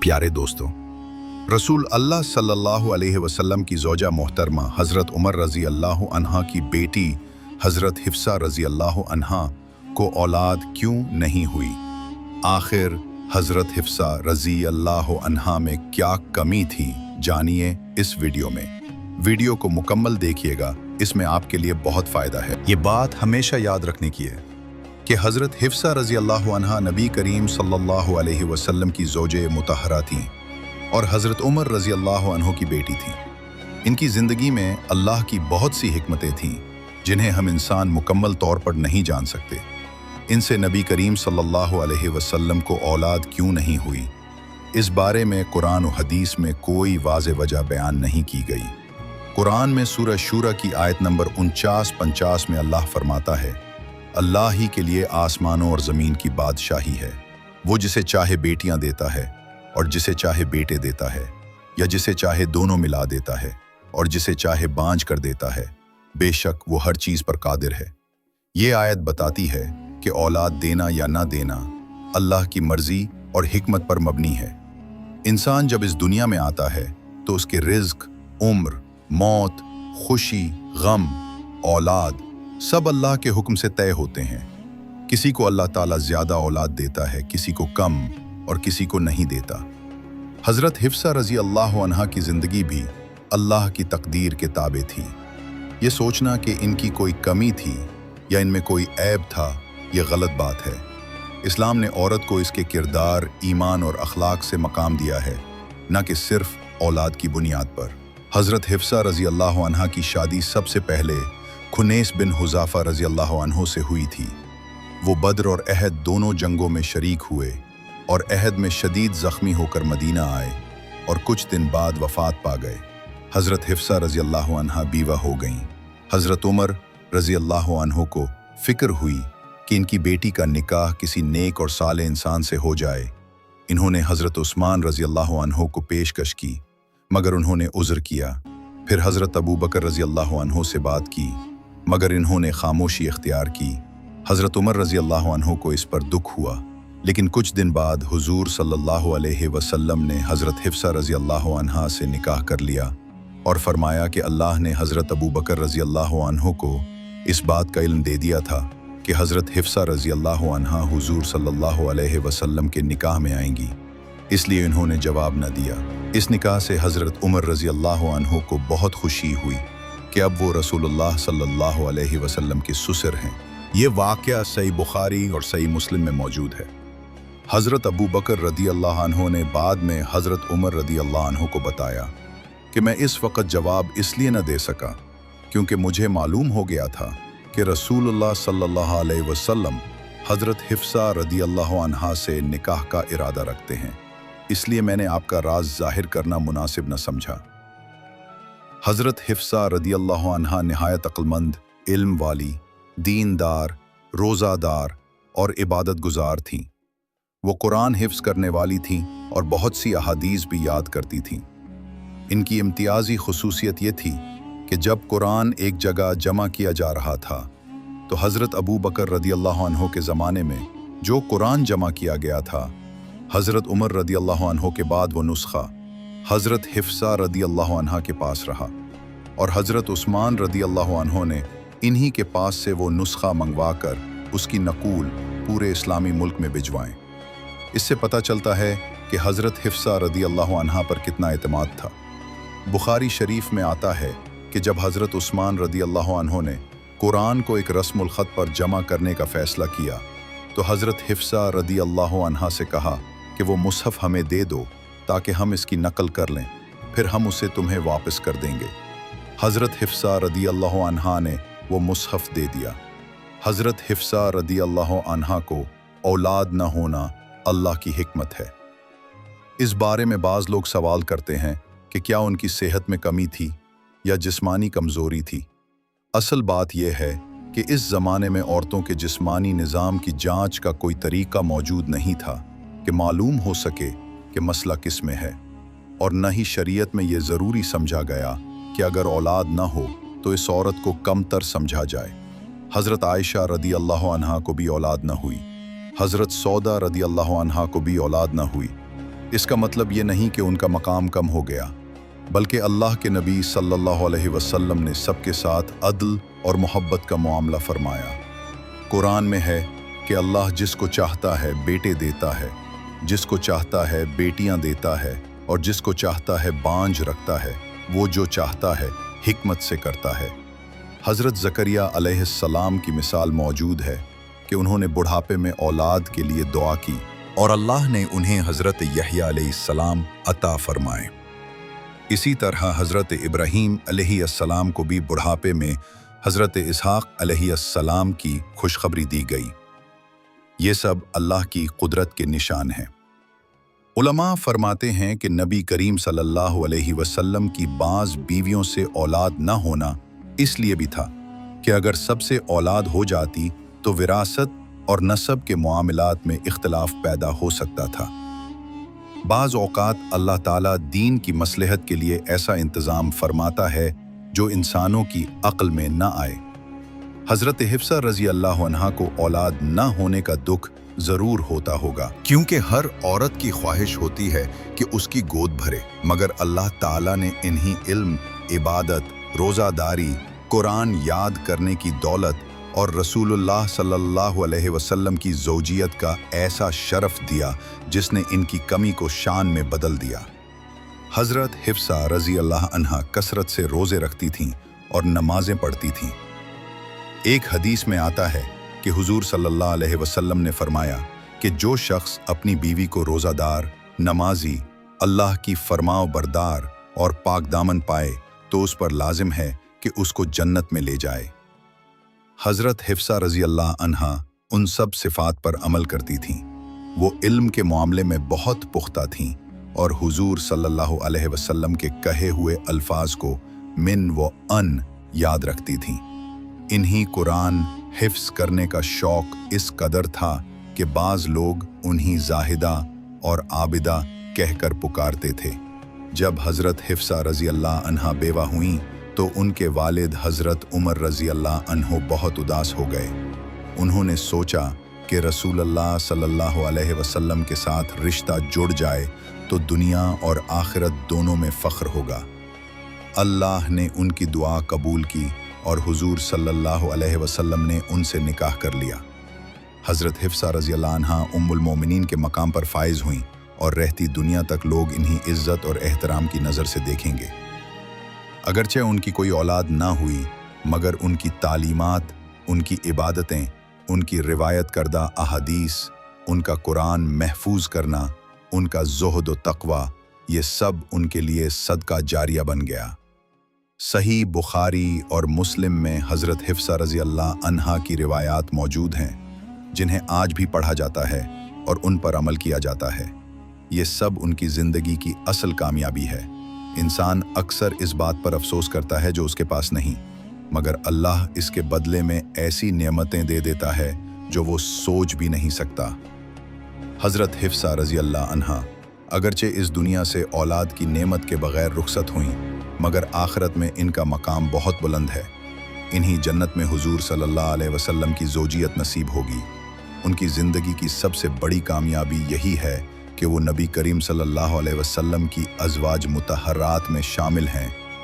प्यारे दोस्तों, रसूल अल्लाह सल्लल्लाहु अलैहि वसल्लम की ज़ौजा मोहतरमा हज़रत उमर रज़ी अल्लाह अन्हा की बेटी हज़रत हिफ्सा रज़ी अल्लाह अन्हा को औलाद क्यों नहीं हुई? आखिर हज़रत हिफ्सा रज़ी अल्लाह अन्हा में क्या कमी थी? जानिए इस वीडियो में। वीडियो को मुकम्मल देखिएगा, इसमें आपके लिए बहुत फ़ायदा है। ये बात हमेशा याद रखने की है कि हज़रत हिफ्सा रज़ी अल्लाह अन्हा नबी करीम सल्लल्लाहु अलैहि वसल्लम की ज़ौजे मुतहरा थीं और हज़रत उमर रज़ी अल्लाह अन्हु की बेटी थीं। इनकी ज़िंदगी में अल्लाह की बहुत सी हिकमतें थीं जिन्हें हम इंसान मुकम्मल तौर पर नहीं जान सकते। इनसे नबी करीम सल्लल्लाहु अलैहि वसल्लम को औलाद क्यों नहीं हुई, इस बारे में कुरान और हदीस में कोई वाज़ेह वजह बयान नहीं की गई। कुरान में सूरह शूरा की आयत नंबर 49-50 में अल्लाह फरमाता है, अल्लाह ही के लिए आसमानों और ज़मीन की बादशाही है। वो जिसे चाहे बेटियां देता है और जिसे चाहे बेटे देता है, या जिसे चाहे दोनों मिला देता है और जिसे चाहे बांझ कर देता है। बेशक वो हर चीज़ पर कादिर है। ये आयत बताती है कि औलाद देना या ना देना अल्लाह की मर्जी और हिकमत पर मबनी है। इंसान जब इस दुनिया में आता है तो उसके रिज्क, उम्र, मौत, खुशी, गम, औलाद सब अल्लाह के हुक्म से तय होते हैं। किसी को अल्लाह ताला ज़्यादा औलाद देता है, किसी को कम और किसी को नहीं देता। हज़रत हिफ्सा रज़ी अल्लाह अन्हा की ज़िंदगी भी अल्लाह की तकदीर के ताबे थी। ये सोचना कि इनकी कोई कमी थी या इनमें कोई ऐब था, ये गलत बात है। इस्लाम ने औरत को इसके किरदार, ईमान और अखलाक से मकाम दिया है, न कि सिर्फ औलाद की बुनियाद पर। हज़रत हिफ्सा रज़ी अल्लाह अन्हा की शादी सबसे पहले खुनेस बिन हुज़ाफ़ा रज़ी अल्लाह अन्हु से हुई थी। वो बद्र और अहद दोनों जंगों में शरीक हुए और अहद में शदीद ज़ख्मी होकर मदीना आए और कुछ दिन बाद वफ़ात पा गए। हज़रत हिफ्सा रज़ी अल्लाह अन्हा बीवा हो गईं। हज़रत उमर रज़ी अल्लाह अन्हु को फ़िक्र हुई कि इनकी बेटी का निकाह किसी नेक और साले इंसान से हो जाए। इन्होंने हज़रत उस्मान रज़ी अल्लाह अन्हु को पेशकश की, मगर उन्होंने उज़्र किया। फिर हज़रत अबू बकर रज़ी अल्लाह अन्हु से बात की, मगर इन्होंने खामोशी इख्तियार की। हज़रत उमर रज़ी अल्लाह अन्हु को इस पर दुख हुआ, लेकिन कुछ दिन बाद हुजूर सल्लल्लाहु अलैहि वसल्लम ने हज़रत हिफ्सा रज़ी अल्लाह अन्हा से निकाह कर लिया और फरमाया कि अल्लाह ने हज़रत अबू बकर रज़ी अल्लाह अन्हु को इस बात का इल्म दे दिया था कि हज़रत हिफ्सा रज़ी अल्लाह अन्हा हुजूर सल्लल्लाहु अलैहि वसल्लम के निकाह में आएंगी, इसलिए इन्होंने जवाब न दिया। इस निकाह से हज़रत उमर रज़ी अल्लाह अन्हु को बहुत खुशी हुई कि अब वो रसूलुल्लाह सल्लल्लाहु अलैहि वसल्लम के ससुर हैं। ये वाक़या सही बुखारी और सही मुस्लिम में मौजूद है। हज़रत अबू बकर रज़ी अल्लाह अन्हु ने बाद में हज़रत उमर रज़ी अल्लाह अन्हु को बताया कि मैं इस वक्त जवाब इसलिए न दे सका क्योंकि मुझे मालूम हो गया था कि रसूलुल्लाह सल्लल्लाहु अलैहि वसल्लम हज़रत हिफ्सा रज़ी अल्लाह अन्हा से निकाह का इरादा रखते हैं, इसलिए मैंने आपका राज ज़ाहिर करना मुनासिब न समझा। हज़रत हिफ्सा रज़ी अल्लाह अन्हा निहायत अक्लमंद, इल्म वाली, दीनदार, रोज़ादार और इबादत गुजार थीं। वो कुरान हिफ्ज़ करने वाली थीं और बहुत सी अहादीस भी याद करती थीं। इनकी इम्तियाज़ी खुसूसियत ये थी कि जब कुरान एक जगह जमा किया जा रहा था तो हज़रत अबू बकर रज़ी अल्लाह अन्हु के ज़माने में जो कुरान जमा किया गया था, हज़रत उमर रज़ी अल्लाह अन्हु के बाद वो नुस्ख़ा हज़रत हिफ्सा रज़ी अल्लाह अन्हा के पास रहा और हज़रत उस्मान रज़ी अल्लाह अन्हु ने इन्हीं के पास से वो नुस्ख़ा मंगवा कर उसकी नकूल पूरे इस्लामी मुल्क में भिजवाएं। इससे पता चलता है कि हज़रत हिफ्सा रज़ी अल्लाह अन्हा पर कितना एतमाद था। बुखारी शरीफ में आता है कि जब हज़रत उस्मान रज़ी अल्लाह अन्हु ने कुरान को एक रस्मुल ख़त पर जमा करने का फ़ैसला किया तो हज़रत हिफ्सा रज़ी अल्लाह अन्हा से कहा कि वो मुसहफ़ हमें दे दो ताकि हम इसकी नकल कर लें, फिर हम उसे तुम्हें वापस कर देंगे। हज़रत हिफ्सा रज़ी अल्लाह अन्हा ने वो मुसहफ़ दे दिया। हज़रत हिफ्सा रज़ी अल्लाह अन्हा को औलाद न होना अल्लाह की हिकमत है। इस बारे में बाज़ लोग सवाल करते हैं कि क्या उनकी सेहत में कमी थी या जिस्मानी कमज़ोरी थी। असल बात यह है कि इस ज़माने में औरतों के जिस्मानी निज़ाम की जांच का कोई तरीक़ा मौजूद नहीं था कि मालूम हो सके कि मसला किस में है, और न ही शरीयत में ये ज़रूरी समझा गया कि अगर औलाद न हो तो इस औरत को कमतर समझा जाए। हज़रत आयशा रज़ी अल्लाह अन्हा को भी औलाद न हुई, हज़रत सौदा रज़ी अल्लाह अन्हा को भी औलाद न हुई। इसका मतलब ये नहीं कि उनका मकाम कम हो गया, बल्कि अल्लाह के नबी सल्लल्लाहु अलैहि वसल्लम ने सबके साथ अदल और मोहब्बत का मामला फरमाया। कुरान में है कि अल्लाह जिसको चाहता है बेटे देता है, जिसको चाहता है बेटियां देता है और जिसको चाहता है बांझ रखता है। वो जो चाहता है हिकमत से करता है। हज़रत ज़करिया अलैहिस्सलाम की मिसाल मौजूद है कि उन्होंने बुढ़ापे में औलाद के लिए दुआ की और अल्लाह ने उन्हें हज़रत यहया अलैहिस्सलाम अता फरमाए। इसी तरह हज़रत इब्राहीम अलैहिस्सलाम को भी बुढ़ापे में हज़रत इसहाक़ अलैहिस्सलाम की खुशखबरी दी गई। ये सब अल्लाह की कुदरत के निशान हैं। उलमा फरमाते हैं कि नबी करीम सल्लल्लाहु अलैहि वसल्लम की बाज़ बीवियों से औलाद न होना इसलिए भी था कि अगर सबसे औलाद हो जाती तो विरासत और नसब के मामलात में इख्तिलाफ पैदा हो सकता था। बाज़ औक़ात अल्लाह ताला दीन की मसलहत के लिए ऐसा इंतज़ाम फरमाता है जो इंसानों की अक्ल में न आए। हज़रत हिफ्सा रज़ी अल्लाह अन्हा को औलाद न होने का दुख ज़रूर होता होगा, क्योंकि हर औरत की ख्वाहिश होती है कि उसकी गोद भरे, मगर अल्लाह ताला ने इन्हीं इल्म, इबादत, रोज़ादारी, कुरान याद करने की दौलत और रसूलुल्लाह सल्लल्लाहु अलैहि वसल्लम की ज़ौजियत का ऐसा शरफ दिया जिसने इनकी कमी को शान में बदल दिया। हज़रत हिफ्सा रज़ी अल्लाह अन्हा कसरत से रोज़े रखती थीं और नमाज़ें पढ़ती थीं। एक हदीस में आता है कि हुजूर सल्लल्लाहु अलैहि वसल्लम ने फरमाया कि जो शख्स अपनी बीवी को रोज़ादार, नमाजी, अल्लाह की फरमाओ बरदार और पाकदामन पाए तो उस पर लाजिम है कि उसको जन्नत में ले जाए। हज़रत हिफ्सा रज़ी अल्लाह अन्हा उन सब सिफ़ात पर अमल करती थीं। वो इल्म के मामले में बहुत पुख्ता थीं और हुजूर सल्लल्लाहु अलैहि वसल्लम के कहे हुए अल्फाज को मिन व अन याद रखती थीं। इन्हीं कुरान हिफ्स करने का शौक इस कदर था कि बाज़ लोग उन्हीं जाहिदा और आबिदा कहकर पुकारते थे। जब हज़रत हिफ्सा रज़ी अल्लाह अन्हा बेवा हुईं तो उनके वालिद हज़रत उमर रज़ी अल्लाह अन्हो बहुत उदास हो गए। उन्होंने सोचा कि रसूलुल्लाह सल्लल्लाहु अलैहि वसल्लम के साथ रिश्ता जुड़ जाए तो दुनिया और आखिरत दोनों में फ़ख्र होगा। अल्लाह ने उनकी दुआ कबूल की और हुजूर सल्लल्लाहु अलैहि वसल्लम ने उनसे निकाह कर लिया। हज़रत हिफ्सा रज़ी अल्लाह अन्हा उम्मुल मोमिनीन के मकाम पर फाइज हुईं और रहती दुनिया तक लोग इन्हीं इज़्ज़त और एहतराम की नज़र से देखेंगे। अगरचे उनकी कोई औलाद ना हुई, मगर उनकी तालीमात, उनकी इबादतें, उनकी रिवायत करदा अहादीस, उनका कुरान महफूज करना, उनका ज़ुहद व तक़वा, ये सब उनके लिए सदका जारिया बन गया। सही बुखारी और मुस्लिम में हज़रत हिफ्सा रज़ी अल्लाह अन्हा की रिवायात मौजूद हैं जिन्हें आज भी पढ़ा जाता है और उन पर अमल किया जाता है। ये सब उनकी ज़िंदगी की असल कामयाबी है। इंसान अक्सर इस बात पर अफसोस करता है जो उसके पास नहीं, मगर अल्लाह इसके बदले में ऐसी नेमतें दे देता है जो वो सोच भी नहीं सकता। हज़रत हिफ्सा रज़ी अल्लाह अन्हा अगरचे इस दुनिया से औलाद की नेमत के बग़ैर रुखसत हुईं, मगर आखिरत में इनका मकाम बहुत बुलंद है। इन्हीं जन्नत में हुजूर सल्लल्लाहु अलैहि वसल्लम की ज़ौजियत नसीब होगी। उनकी ज़िंदगी की सबसे बड़ी कामयाबी यही है कि वो नबी करीम सल्लल्लाहु अलैहि वसल्लम की अज़वाज मुतहरात में शामिल हैं